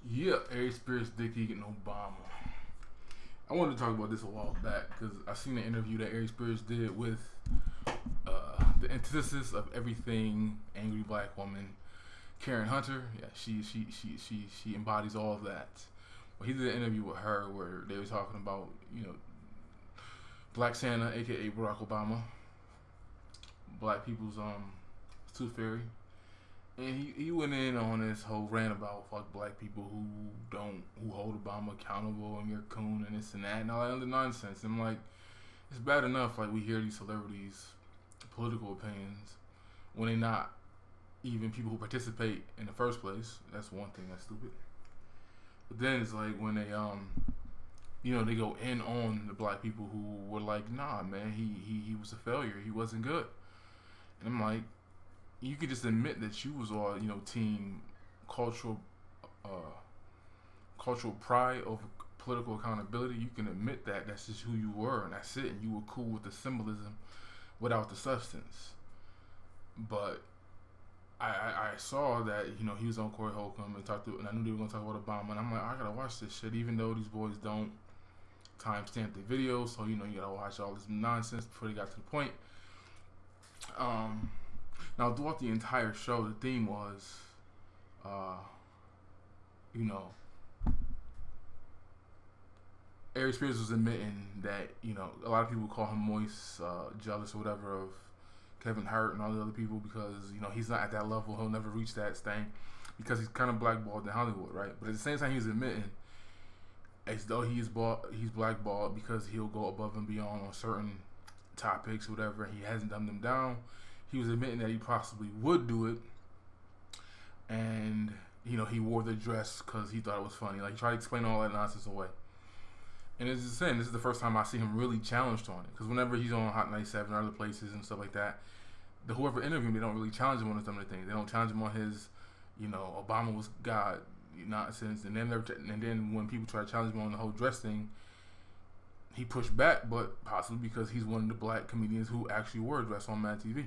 Yeah, Aries Spears D and Obama. I wanted to talk about this a while back because I seen an interview that Aries Spears did with the antithesis of everything angry black woman, Karen Hunter. Yeah, she embodies all of that. But he did an interview with her where they were talking about Black Santa, aka Barack Obama, black people's tooth fairy. And he went in on this whole rant about fuck black people who hold Obama accountable and you're a coon and this and that and all that other nonsense. And I'm like, it's bad enough like we hear these celebrities' political opinions when they're not even people who participate in the first place. That's one thing that's stupid. But then it's like when they go in on the black people who were like, nah man, he was a failure. He wasn't good. And I'm like, you could just admit that you was all team cultural uh, cultural pride over political accountability. You can admit that that's just who you were and that's it, and you were cool with the symbolism without the substance. But I saw that he was on Corey Holcomb and talked to, and I knew they were gonna talk about Obama, and I'm like, I gotta watch this shit, even though these boys don't timestamp their videos, so you gotta watch all this nonsense before they got to the point. Um, Now, throughout the entire show, the theme was, uh, you know, Aries Spears was admitting that, a lot of people call him moist, jealous or whatever of Kevin Hart and all the other people because, he's not at that level. He'll never reach that thing because he's kind of blackballed in Hollywood, right? But at the same time, he was admitting as though he's blackballed because he'll go above and beyond on certain topics, whatever. He hasn't dumbed them down. He was admitting that he possibly would do it, and he wore the dress because he thought it was funny. Like he tried to explain all that nonsense away. And it's just saying this is the first time I see him really challenged on it. Because whenever he's on Hot 97 or other places and stuff like that, whoever interviewed him, they don't really challenge him on some of the things. They don't challenge him on his, Obama was God nonsense. And then when people try to challenge him on the whole dress thing, he pushed back, but possibly because he's one of the black comedians who actually wore a dress on Mad TV.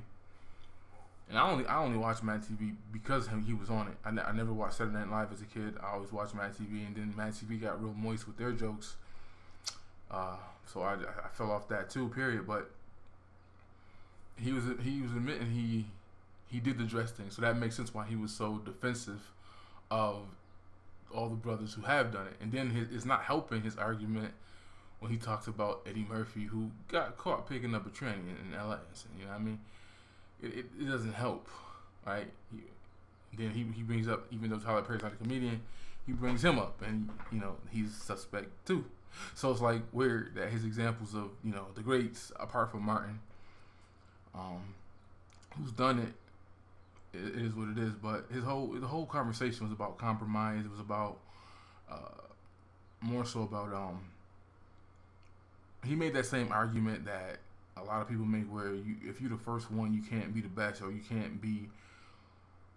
And I only watched Mad TV because he was on it. I never watched Saturday Night Live as a kid. I always watched Mad TV, and then Mad TV got real moist with their jokes. So I fell off that too. Period. But he was admitting he did the dress thing, so that makes sense why he was so defensive of all the brothers who have done it. And then it's not helping his argument when he talks about Eddie Murphy, who got caught picking up a tranny in L.A. You know what I mean? It doesn't help, right? Then he brings up, even though Tyler Perry's not a comedian, he brings him up, and he's suspect too. So it's like weird that his examples of the greats, apart from Martin, who's done it is what it is. But the whole conversation was about compromise. It was about more so about he made that same argument that a lot of people make, where if you're the first one, you can't be the best, or you can't be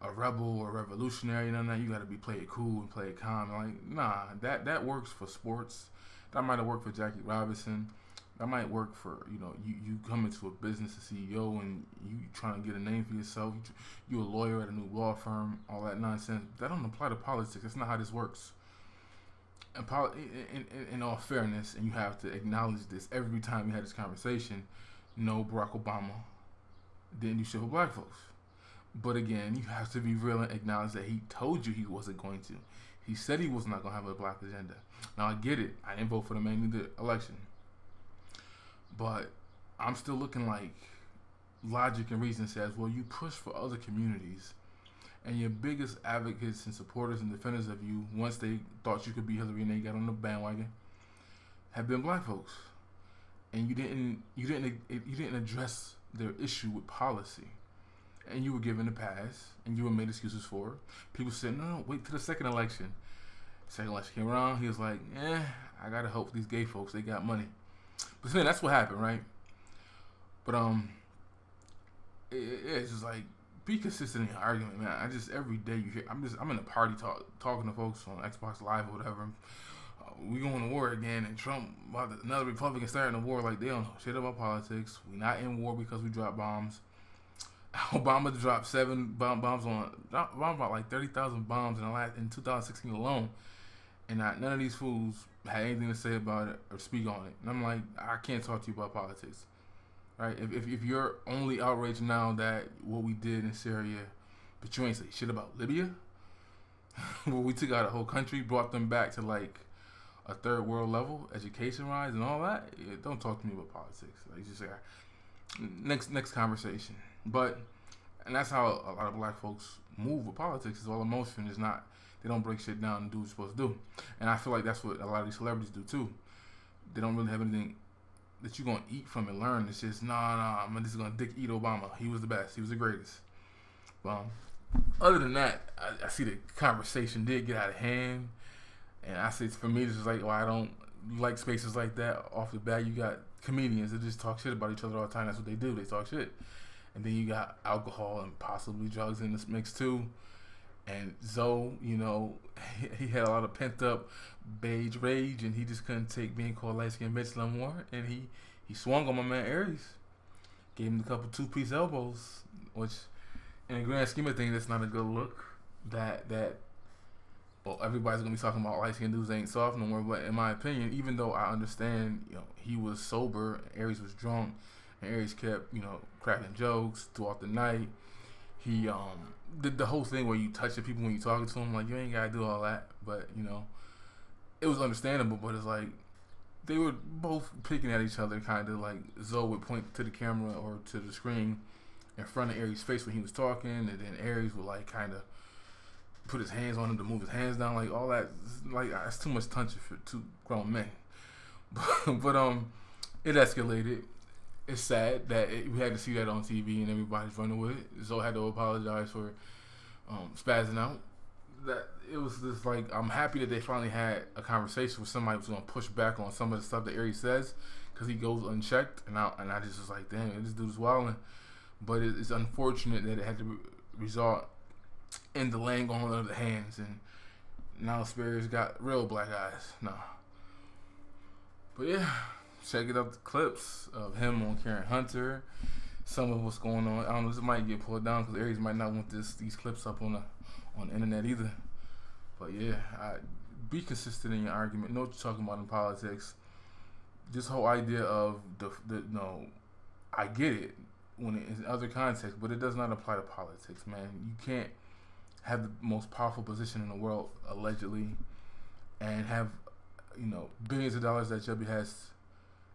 a rebel or revolutionary, and that you got to play it cool and play it calm. Like, nah, that works for sports. That might have worked for Jackie Robinson. That might work for you come into a business as CEO and you trying to get a name for yourself. You a lawyer at a new law firm, all that nonsense. That don't apply to politics. That's not how this works. And in all fairness, and you have to acknowledge this every time we had this conversation, no, Barack Obama didn't do shit for black folks. But again, you have to be real and acknowledge that he told you he wasn't going to. He said he was not going to have a black agenda. Now, I get it. I didn't vote for the man in the election. But I'm still looking like logic and reason says, well, you push for other communities, and your biggest advocates and supporters and defenders of you, once they thought you could be Hillary and they got on the bandwagon, have been black folks. And you didn't address their issue with policy, and you were given a pass, and you were made excuses for it. People said, no, wait till the second election. Second election came around, he was like, I gotta help these gay folks, they got money. But then that's what happened, right? But it's just like, be consistent in your argument, man. Every day you hear, I'm in a party talking to folks on Xbox Live or whatever. We going to war again, and Trump, another Republican starting a war. Like, they don't know shit about politics. We not in war because we drop bombs. Obama dropped bombs on Obama dropped like 30,000 bombs in 2016 alone, and none of these fools had anything to say about it or speak on it. And I'm like, I can't talk to you about politics, right? If you're only outraged now that what we did in Syria, but you ain't say shit about Libya, where we took out a whole country, brought them back to like a third world level, education wise and all that. Yeah, don't talk to me about politics. Like just say next conversation. But and that's how a lot of black folks move with politics. It's all emotion. It's not, they don't break shit down and do what you're supposed to do. And I feel like that's what a lot of these celebrities do too. They don't really have anything that you're gonna eat from and learn. It's just I'm just gonna dick eat Obama. He was the best. He was the greatest. Other than that, I see the conversation did get out of hand, and I say for me, it's just like, I don't like spaces like that. Off the bat, you got comedians that just talk shit about each other all the time. That's what they do. They talk shit, and then you got alcohol and possibly drugs in this mix too. And Zoe, he had a lot of pent up beige rage, and he just couldn't take being called light skinned bitch no more. And he swung on my man Aries, gave him a couple 2-piece elbows, which, in the grand scheme of things, that's not a good look. Well, everybody's gonna be talking about light skinned dudes ain't soft no more. But in my opinion, even though I understand, he was sober, Aries was drunk, and Aries kept, cracking jokes throughout the night. He did the whole thing where you touch the people when you talking to him, like you ain't gotta do all that. But it was understandable. But it's like they were both picking at each other, kind of like Zoe would point to the camera or to the screen in front of Aries' face when he was talking, and then Aries would like kind of put his hands on him to move his hands down, like all that. Like that's too much touching for two grown men. But it escalated. It's sad that we had to see that on TV and everybody's running with it. Zoe had to apologize for spazzing out. That it was just like, I'm happy that they finally had a conversation with somebody who's gonna push back on some of the stuff that Aries says, because he goes unchecked, and I just was like, damn, this dude's wilding. But it's unfortunate that it had to result in the laying on of the hands, and now Spears got real black eyes. No. But yeah, check it out, the clips of him on Karen Hunter, some of what's going on. I don't know, this might get pulled down because Aries might not want these clips up on the internet either. But yeah, be consistent in your argument. Know what you're talking about in politics. This whole idea of I get it when it's in other contexts, but it does not apply to politics, man. You can't have the most powerful position in the world, allegedly, and have, billions of dollars that Chubby has,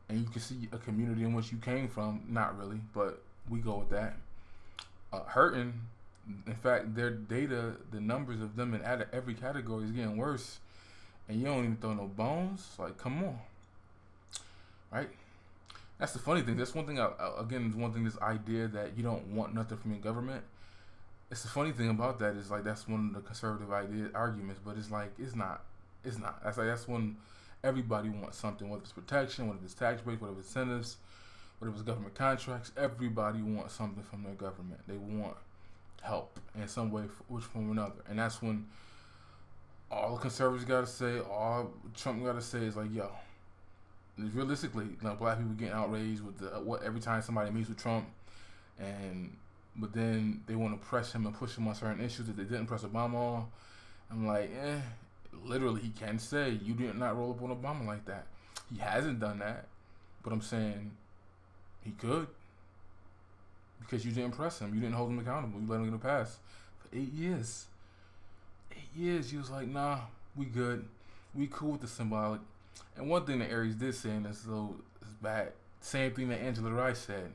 and you can see a community in which you came from, not really, but we go with that, hurting. In fact, their data, the numbers of them in every category is getting worse, and you don't even throw no bones. Like, come on, right? That's the funny thing. That's one thing. This idea that you don't want nothing from your government. It's the funny thing about that is like that's one of the conservative arguments, but it's like it's not. That's when everybody wants something, whether it's protection, whether it's tax breaks, whether it's incentives, whether it's government contracts. Everybody wants something from their government. They want help in some way, which form or another, and that's when all the conservatives got to say, all Trump got to say is like, yo. Realistically, black people getting outraged with what every time somebody meets with Trump, but then they want to press him and push him on certain issues that they didn't press Obama on. I'm like, literally, he can say you did not roll up on Obama like that. He hasn't done that, but I'm saying he could, because you didn't press him, you didn't hold him accountable, you let him get a pass for 8 years. 8 years, he was like, nah, we good, we cool with the symbolic. And one thing that Aries did say, and it's bad, same thing that Angela Rice said.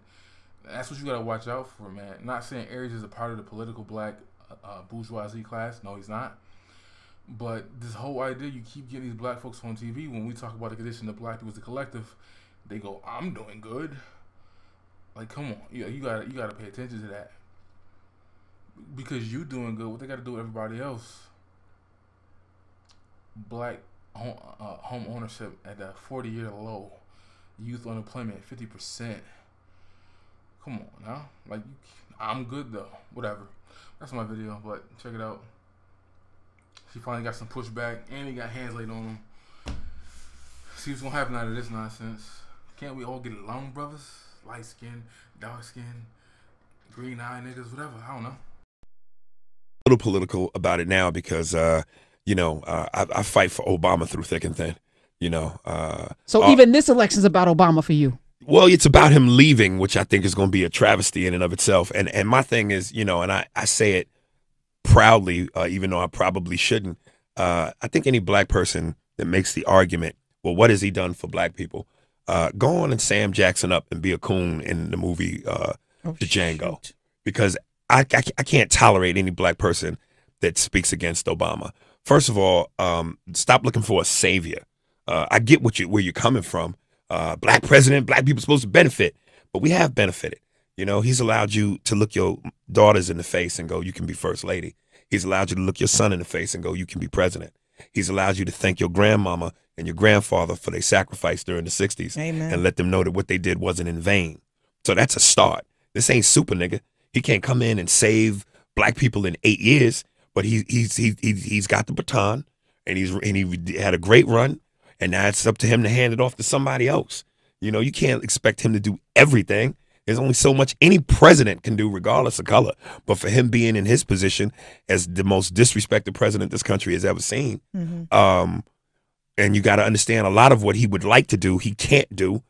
That's what you gotta watch out for, man. Not saying Aries is a part of the political black bourgeoisie class. No, he's not. But this whole idea, you keep getting these black folks on TV, when we talk about the condition of black people as a collective, they go, I'm doing good. Like, come on. You gotta pay attention to that. Because you doing good, what they gotta do with everybody else? Black home ownership at a 40-year low, youth unemployment 50%. Come on now, like, I'm good though. Whatever. That's my video, but check it out. She finally got some pushback, and he got hands laid on him. See what's gonna happen out of this nonsense. Can't we all get along, brothers? Light skin, dark skin, Green eye niggas, whatever. I don't know. A little political about it now because, I fight for Obama through thick and thin. So even this election's about Obama for you. Well, it's about him leaving, which I think is going to be a travesty in and of itself. And my thing is, and I say it proudly, even though I probably shouldn't. I think any black person that makes the argument, well, what has he done for black people? Go on and Sam Jackson up and be a coon in the movie Django. Shoot. Because I can't tolerate any black person that speaks against Obama. First of all, stop looking for a savior. I get where you're coming from. Black president, black people supposed to benefit, but we have benefited. He's allowed you to look your daughters in the face and go, you can be first lady. He's allowed you to look your son in the face and go, you can be president. He's allowed you to thank your grandmama and your grandfather for their sacrifice during the 60s. Amen. And let them know that what they did wasn't in vain. So that's a start. This ain't super nigga. He can't come in and save black people in 8 years, but he's got the baton and he had a great run. And now it's up to him to hand it off to somebody else. You can't expect him to do everything. There's only so much any president can do regardless of color. But for him being in his position as the most disrespected president this country has ever seen, and you got to understand a lot of what he would like to do, he can't do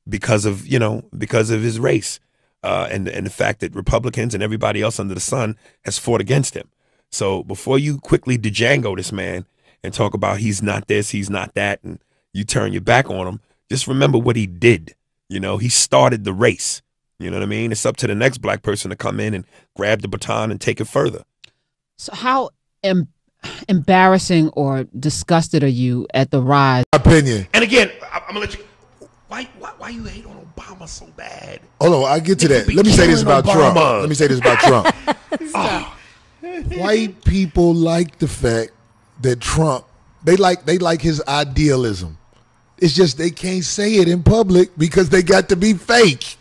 because of his race and the fact that Republicans and everybody else under the sun has fought against him. So before you quickly Django this man and talk about he's not this, he's not that, and you turn your back on him, just remember what he did. He started the race. You know what I mean? It's up to the next black person to come in and grab the baton and take it further. So how embarrassing or disgusted are you at the rise? Opinion. And again, I'm gonna let you. Why you hate on Obama so bad? Hold on, I get to that. Let me say this about Trump. White people like the fact that Trump, they like his idealism. It's just they can't say it in public because they got to be fake.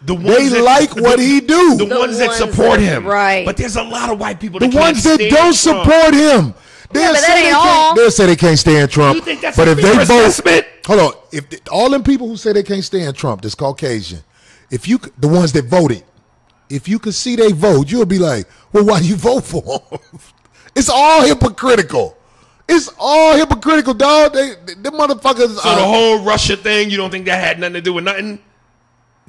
They like what he do. The ones that support him. Right. But there's a lot of white people that the ones that don't support him. They'll say they can't stand Trump. You think that's but a if fair they assessment? hold on, if all them people who say they can't stand Trump, that's Caucasian. The ones that voted, if you could see they vote, you'll be like, well, why you vote for him? It's all hypocritical. It's all hypocritical, dog. They motherfuckers. So the whole Russia thing, you don't think that had nothing to do with nothing?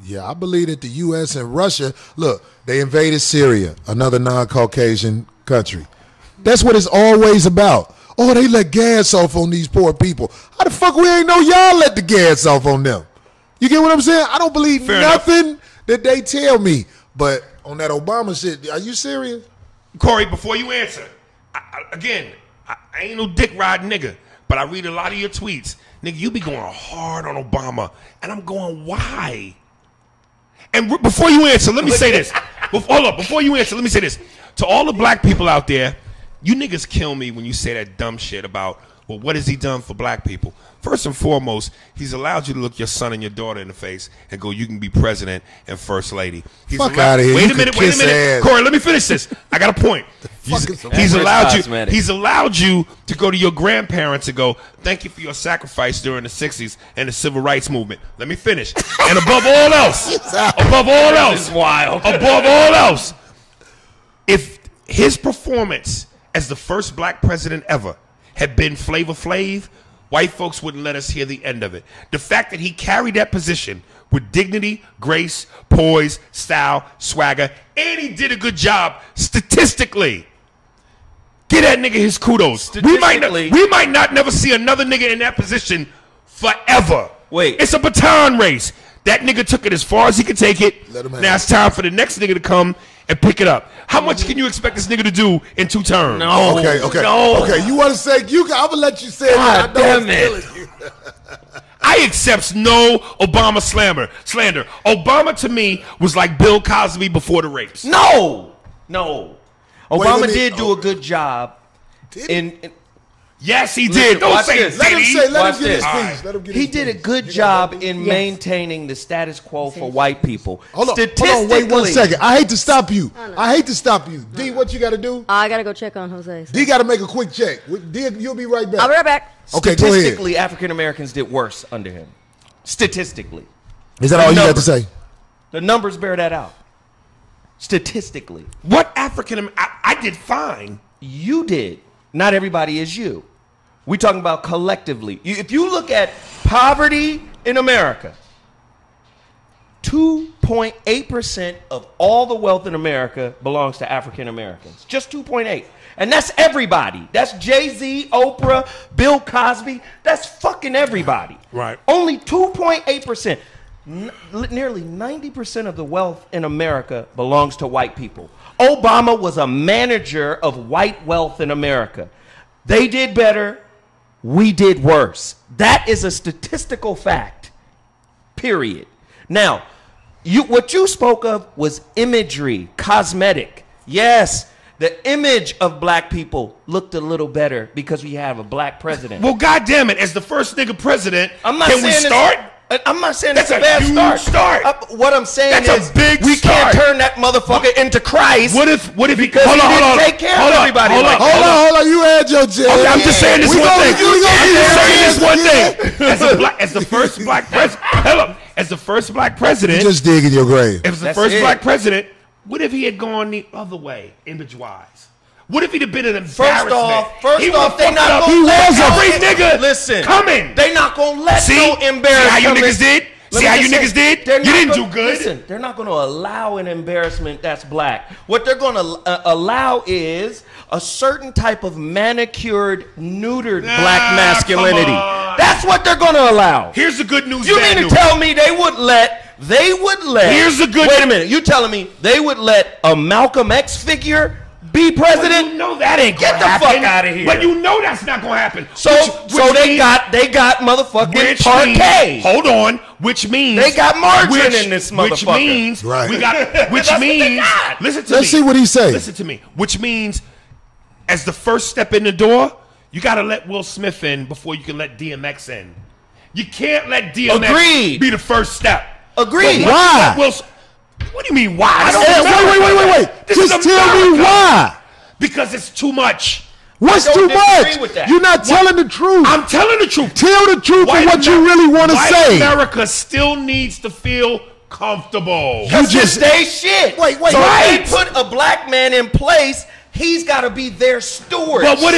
Yeah, I believe that the U.S. and Russia, look, they invaded Syria, another non-Caucasian country. That's what it's always about. Oh, they let gas off on these poor people. How the fuck we ain't know y'all let the gas off on them? You get what I'm saying? I don't believe nothing that they tell me. But on that Obama shit, are you serious? Corey, before you answer, I ain't no dick riding nigga, but I read a lot of your tweets. Nigga, you be going hard on Obama. And I'm going, why? And before you answer, let me say this. Before you answer, let me say this. To all the black people out there, you niggas kill me when you say that dumb shit about, well, what has he done for black people? First and foremost, he's allowed you to look your son and your daughter in the face and go, you can be president and first lady. Fuck out of here. Wait a minute. Corey, let me finish this. I got a point. He's allowed you to go to your grandparents and go, thank you for your sacrifice during the 60s and the civil rights movement. Let me finish. And above all else, if his performance as the first black president ever had been Flavor Flav, white folks wouldn't let us hear the end of it. The fact that he carried that position with dignity, grace, poise, style, swagger, and he did a good job statistically. Get that nigga his kudos. We might not never see another nigga in that position forever. Wait. It's a baton race. That nigga took it as far as he could take it. Now it's time for the next nigga to come and pick it up. How much can you expect this nigga to do in 2 terms? No. Okay. You want to say, I'm going to let you say God damn it. I accept no Obama slander. Obama to me was like Bill Cosby before the rapes. No. Obama did do a good job. Yes, he did. Don't say it. Let him get his piece. He did a good job in maintaining the status quo for white people. Hold on, wait 1 second. I hate to stop you. D, what you got to do? I got to go check on Jose. D got to make a quick check. D, you'll be right back. I'll be right back. Okay, go ahead. Statistically, African Americans did worse under him. Statistically. Is that all you got to say? The numbers bear that out. Statistically. What African? I did fine. You did. Not everybody is you. We're talking about collectively. If you look at poverty in America, 2.8% of all the wealth in America belongs to African Americans. Just 2.8. And that's everybody. That's Jay-Z, Oprah, Bill Cosby. That's fucking everybody. Right. Only 2.8%. Nearly 90% of the wealth in America belongs to white people. Obama was a manager of white wealth in America. They did better. We did worse. That is a statistical fact. Period. Now, what you spoke of was imagery, cosmetic. Yes, the image of black people looked a little better because we have a black president. Well, goddamn it! As the first nigga president, I'm not can we saying start? I'm not saying That's it's a bad huge start. start. What I'm saying That's is a big we start. can't turn that motherfucker into Christ. What if because he didn't take care of everybody? Hold on. You had your jab. Okay, I'm just saying this one thing. I'm just saying this one thing. As the first black president, as the first black president, Just digging your grave. as the first black president, what if he had gone the other way, image-wise? What if he'd have been an embarrassment? First off, they not he gonna let was every nigga. Listen, coming. They not gonna let See? no embarrassment. See how you niggas did? See how you niggas did? You didn't do good. Listen, they're not gonna allow an embarrassment that's black. What they're gonna allow is a certain type of manicured, neutered black masculinity. That's what they're gonna allow. Here's the good news. You mean to tell me they would let? Here's the good. Wait a minute. You telling me they would let a Malcolm X figure be president? Well, you know that ain't gonna Get the happen. fuck out of here. But you know that's not gonna happen. So they got motherfucking parquet. Hold on. Which means they got margarine in this motherfucker. Which means right. we got. Which means listen to me. Let's see what he say. Listen to me. Which means, as the first step in the door, you got to let Will Smith in before you can let DMX in. You can't let DMX be the first step. Agreed. Why? What do you mean why? Wait. Just tell me why. Because it's too much. What's too much? You're not telling the truth. I'm telling the truth. Tell the truth of what you really want to say. America still needs to feel comfortable. You just stay shit. Wait. So they put a black man in place. He's got to be their steward. But what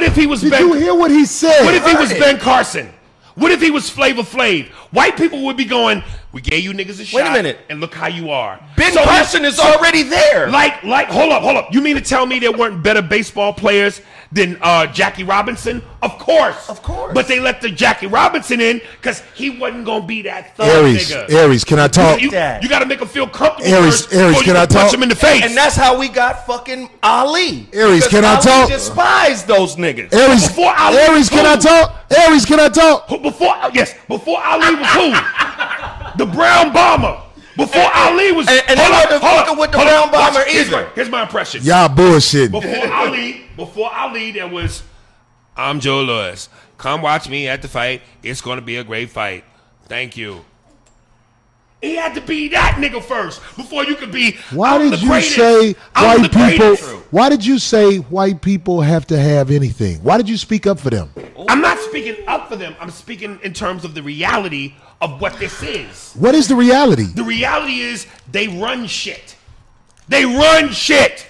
if he was? Did you hear what he said? What if he was Ben Carson? What if he was Flavor Flav? White people would be going, we gave you niggas a shot. Wait a minute. And look how you are. Ben Carson is already there. Hold up. You mean to tell me there weren't better baseball players than Jackie Robinson? Of course. But they let the Jackie Robinson in because he wasn't going to be that thug nigga. Aries, can I talk? You got to make him feel comfortable Aries, can I talk? Punch him in the face. And that's how we got fucking Ali. Aries, can I talk? Ali despised those niggas. Aries, can I talk? Aries, can I talk? Before Ali was who? The Brown Bomber. Before Ali was. And they wasn't fucking with the Brown Bomber either. Here's my impression. Y'all bullshitting. Before Ali, there was, I'm Joe Louis. Come watch me at the fight. It's going to be a great fight. Thank you. He had to be that nigga first before you could be. Why did you say white people? Why did you say white people have to have anything? Why did you speak up for them? I'm not speaking up for them. I'm speaking in terms of the reality of what this is. What is the reality? The reality is they run shit. They run shit.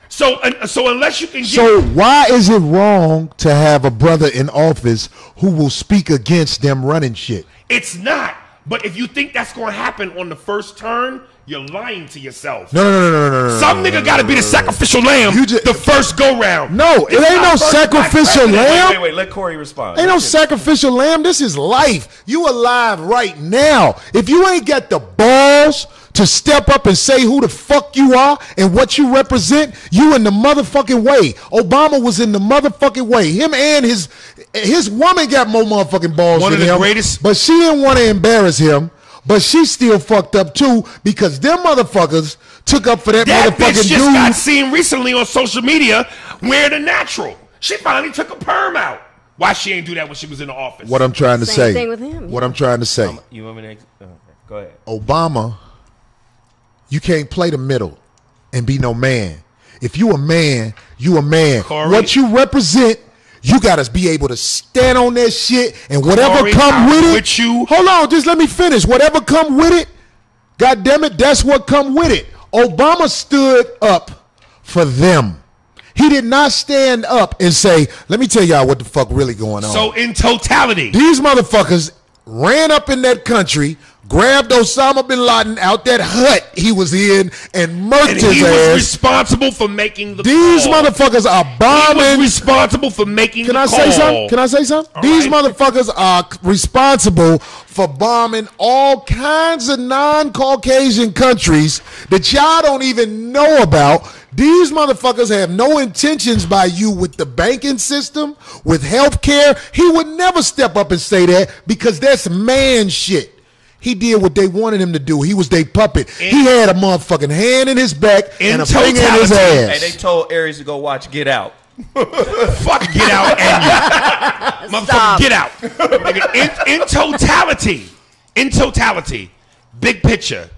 So unless you can. So why is it wrong to have a brother in office who will speak against them running shit? It's not. But if you think that's going to happen on the first turn, you're lying to yourself. No. Some nigga got to be the sacrificial lamb the first go round. No, it ain't no sacrificial lamb. Wait, let Corey respond. Ain't no sacrificial lamb. This is life. You alive right now. If you ain't got the balls to step up and say who the fuck you are and what you represent, you in the motherfucking way. Obama was in the motherfucking way. Him and his woman got more motherfucking balls than him. But she didn't want to embarrass him. But she still fucked up too because them motherfuckers took up for that motherfucking bitch just dude. got seen recently on social media wearing a natural. She finally took a perm out. Why she ain't do that when she was in the office? What I'm trying to say. Same thing with him. What I'm trying to say. You want me to? Go ahead. Obama, you can't play the middle and be no man. If you a man, you a man. Corey. What you represent, you gotta be able to stand on that shit and whatever Corey, come with it. With you. Hold on, just let me finish. Whatever come with it, God damn it, that's what come with it. Obama stood up for them. He did not stand up and say, let me tell y'all what the fuck really going on. So in totality, These motherfuckers ran up in that country, grabbed Osama bin Laden out that hut he was in, and murked and his he was ass. responsible for making the These call. motherfuckers are He was bombing. responsible for making Can the I call. say something? Can I say something? All These right. motherfuckers are responsible for bombing all kinds of non-Caucasian countries that y'all don't even know about. These motherfuckers have no intentions by you with the banking system, with health care. He would never step up and say that because that's man shit. He did what they wanted him to do. He was their puppet. He had a motherfucking hand in his back and a finger in his totality. ass. Hey, they told Aries to go watch Get Out. Fuck Get Out and you. Motherfucker, Get Out. Nigga, in totality, big picture,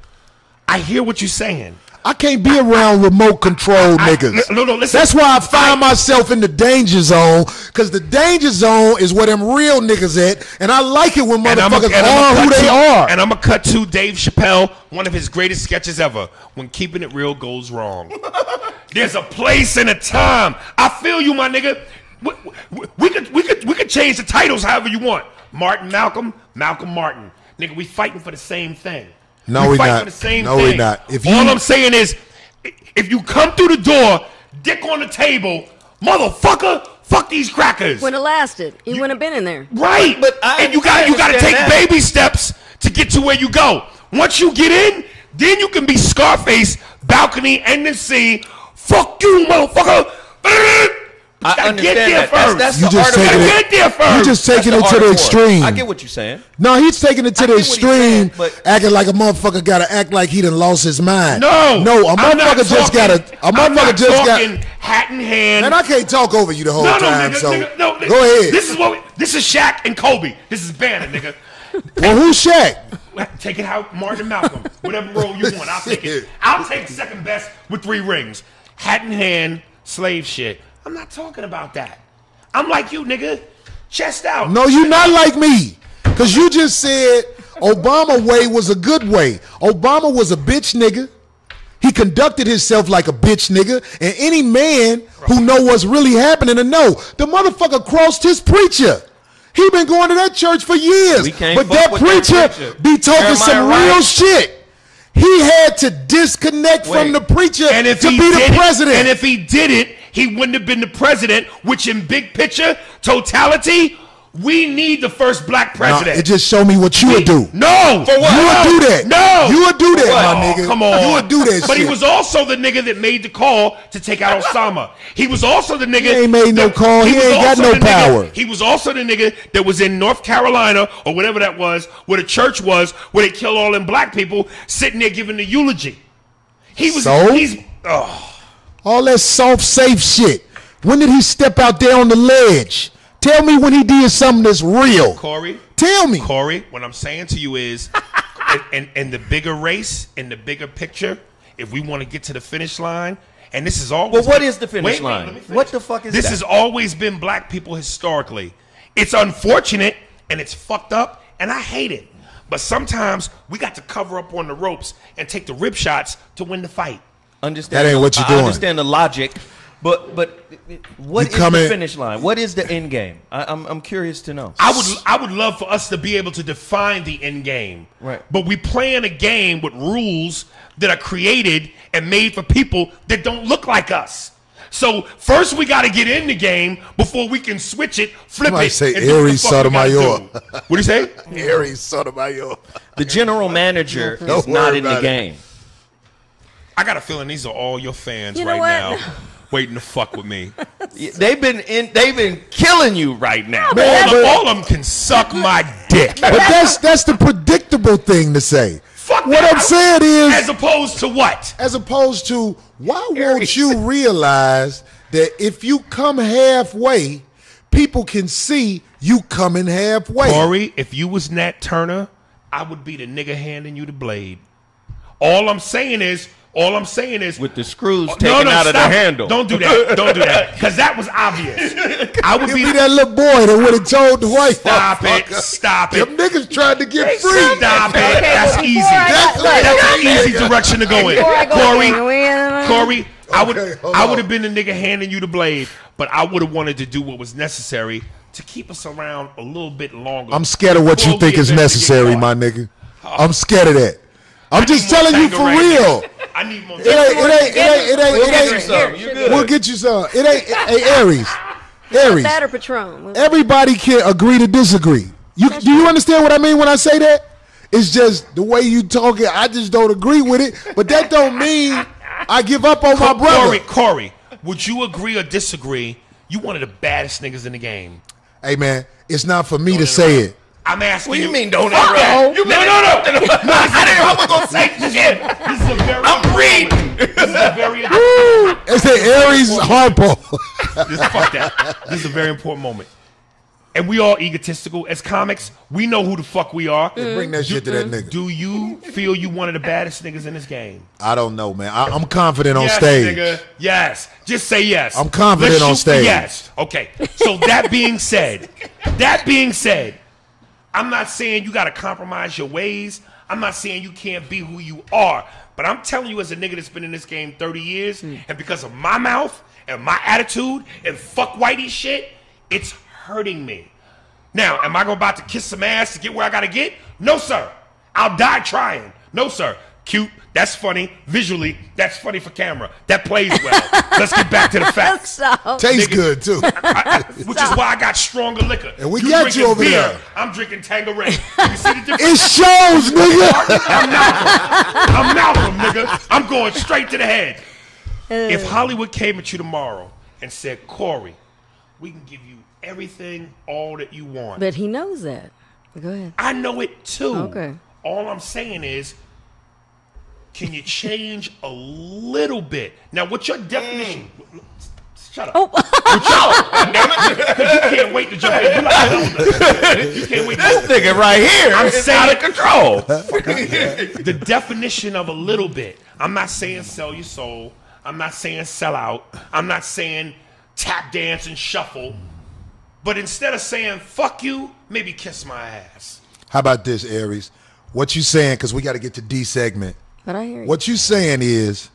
I hear what you're saying. I can't be around remote control niggas. No, listen. That's why I find myself in the danger zone, because the danger zone is where them real niggas at, and I like it when motherfuckers are who they are. And I'm going to cut to Dave Chappelle, one of his greatest sketches ever, when keeping it real goes wrong. There's a place and a time. I feel you, my nigga. We could change the titles however you want. Martin, Malcolm, Malcolm, Martin. Nigga, we fighting for the same thing. No, we fighting not. for the same No, thing. we not. If All you- I'm saying is, if you come through the door, dick on the table, motherfucker, fuck these crackers. Would have lasted. You wouldn't have been in there. Right, But and you got to understand take that. baby steps to get to where you go. Once you get in, then you can be Scarface, balcony, and the sea. Fuck you, motherfucker. I Gotta understand get there that. first. That's You the just art of taking Gotta war. it- get there first. You just taking That's it the to art the of war. extreme. I get what you're saying. No, he's taking it to I the get what he's saying, extreme, but- acting like a motherfucker got to act like he done lost his mind. No, a I'm not motherfucker just got to. talking- A I'm motherfucker not just got. talking hat in hand. Man, I can't talk over you the whole no, time. nigga, so nigga, no, go ahead. This is Shaq and Kobe. This is Banner, nigga. Well, who's Shaq? Take it out, Martin and Malcolm. Whatever role you want, I'll take it. I'll take second best with 3 rings. Hat in hand, slave shit. I'm not talking about that. I'm like you, nigga. Chest out. No, you not like me. Because you just said Obama way was a good way. Obama was a bitch nigga. He conducted himself like a bitch nigga. And any man who know what's really happening to know. The motherfucker crossed his preacher. He been going to that church for years. We can't But fuck that with that preacher preacher. be talking Jeremiah some Wright. real shit. He had to disconnect from the preacher And if to he be the did president. and if he did it, he wouldn't have been the president, which in big picture, totality, we need the first black No, president. it just show me what you would do. No. For what? You would do that. No. You would do that, Oh, my nigga. come on. You would do that But shit. he was also the nigga that made the call to take out Osama. He was also the nigga. He ain't made no call. He was ain't got also no the nigga- power. He was also the nigga that was in North Carolina or whatever that was, where the church was, where they killed all them black people, sitting there giving the eulogy. He was. So? He's. Oh. All that soft, safe shit. When did he step out there on the ledge? Tell me when he did something that's real. Corey. Tell me. Corey, what I'm saying to you is, in the bigger race, in the bigger picture, if we want to get to the finish line, and this is always. Well, what is the finish line? let me finish. What the fuck is this that? has always been black people historically. It's unfortunate and it's fucked up, and I hate it. But sometimes we got to cover up on the ropes and take the rib shots to win the fight. Understand That ain't what you're I doing. understand the logic, but what You is come the in- finish line? What is the end game? I'm curious to know. I would love for us to be able to define the end game. Right. But we playing a game with rules that are created and made for people that don't look like us. So first we got to get in the game before we can switch it, flip Somebody it. say and do what the Aries fuck we gotta Sotomayor. do. What do you say? Aries Sotomayor. The general manager Don't is not worry in the about it. game. I got a feeling these are all your fans You know right what? now, waiting to fuck with me. They've been killing you right now. Man, but- All of them can suck my dick. But that's the predictable thing to say. Fuck What that. I'm saying is, As opposed to what? as opposed to, why won't you realize that if you come halfway, people can see you coming halfway? Corey, if you was Nat Turner, I would be the nigga handing you the blade. All I'm saying is, All I'm saying is with the screws taken out of the handle. Don't do that. Don't do that. Because that was obvious. I would be that little boy that would have told the white. Stop it. Stop it. Them niggas tried to get free. Stop it. Okay, That's well, easy. That's an easy direction to go in. Corey, I would have been the nigga handing you the blade, but I would have wanted to do what was necessary to keep us around a little bit longer. I'm scared of what you think is necessary, my nigga. I'm scared of that. I'm just telling you for real. I need more. It ain't. We'll get you some. It ain't. Hey, Aries. That or Patron. Everybody can agree to disagree. Do you understand what I mean when I say that? It's just the way you talking. I just don't agree with it. But that don't mean I give up on my brother. Corey, would you agree or disagree? You one of the baddest niggas in the game. Hey man, it's not for me to say it. I'm asking What do you. you mean don't No. ever? No. I didn't know I was gonna say shit. This is a very. I'm reading. This is a very. It's an Aries Harpo. Fuck that. This is a very important moment. And we all egotistical as comics. We know who the fuck we are. Bring that shit to that nigga. Do you feel you one of the baddest niggas in this game? I don't know, man. I'm confident on Yes, stage. nigga. Yes. Just say yes. I'm confident Let's on shoot for stage. Yes. Okay. So that being said, I'm not saying you got to compromise your ways. I'm not saying you can't be who you are. But I'm telling you as a nigga that's been in this game 30 years, and because of my mouth and my attitude and fuck whitey shit, it's hurting me. Now, am I about to kiss some ass to get where I got to get? No, sir. I'll die trying. No, sir. Cute. That's funny. Visually, that's funny for camera. That plays well. Let's get back to the facts. Tastes good, too. Which is why I got stronger liquor. And we got drinking you over beer. there. I'm drinking Tanqueray. You see the difference? It shows, nigga. I'm Malcolm, nigga. I'm going straight to the head. If Hollywood came at you tomorrow and said, Corey, we can give you everything, all that you want. But he knows that. Go ahead. I know it too. Okay. All I'm saying is, can you change a little bit? Now, what's your definition? Shut up. Because you can't wait to jump in. You can't wait to This nigga right here is out of control. The definition of a little bit. I'm not saying sell your soul. I'm not saying sell out. I'm not saying tap dance and shuffle. But instead of saying fuck you, maybe kiss my ass. How about this, Aries? What you saying, because we got to get to D segment. But I hear you. What you saying is,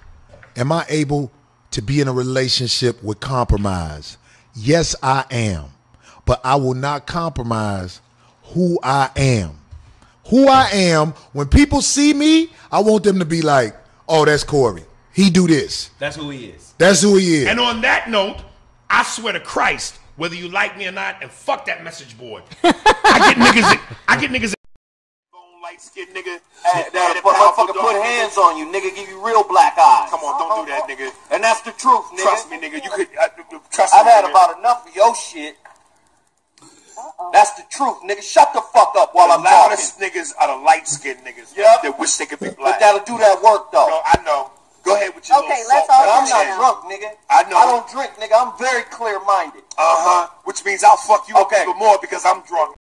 am I able to be in a relationship with compromise? Yes, I am. But I will not compromise who I am. Who I am, when people see me, I want them to be like, oh, that's Corey. He do this. That's who he is. That's who he is. And on that note, I swear to Christ, whether you like me or not, and fuck that message board. I get niggas light skinned nigga. That motherfucker put hands on you, nigga. Give you real black eyes. Come on, don't do that, nigga. And that's the truth, nigga. Trust me, nigga. You could trust me. I've had about enough of your shit. That's the truth, nigga. Shut the fuck up while I'm talking. A lot of niggas are the light skinned niggas. Yep. That wish they could be But black. that'll do that work, though. No, I know. Go ahead with your Okay, little let's salt. all I'm do not that. drunk, nigga. I know. I don't drink, nigga. I'm very clear-minded. Which means I'll fuck you up Okay. even more because I'm drunk.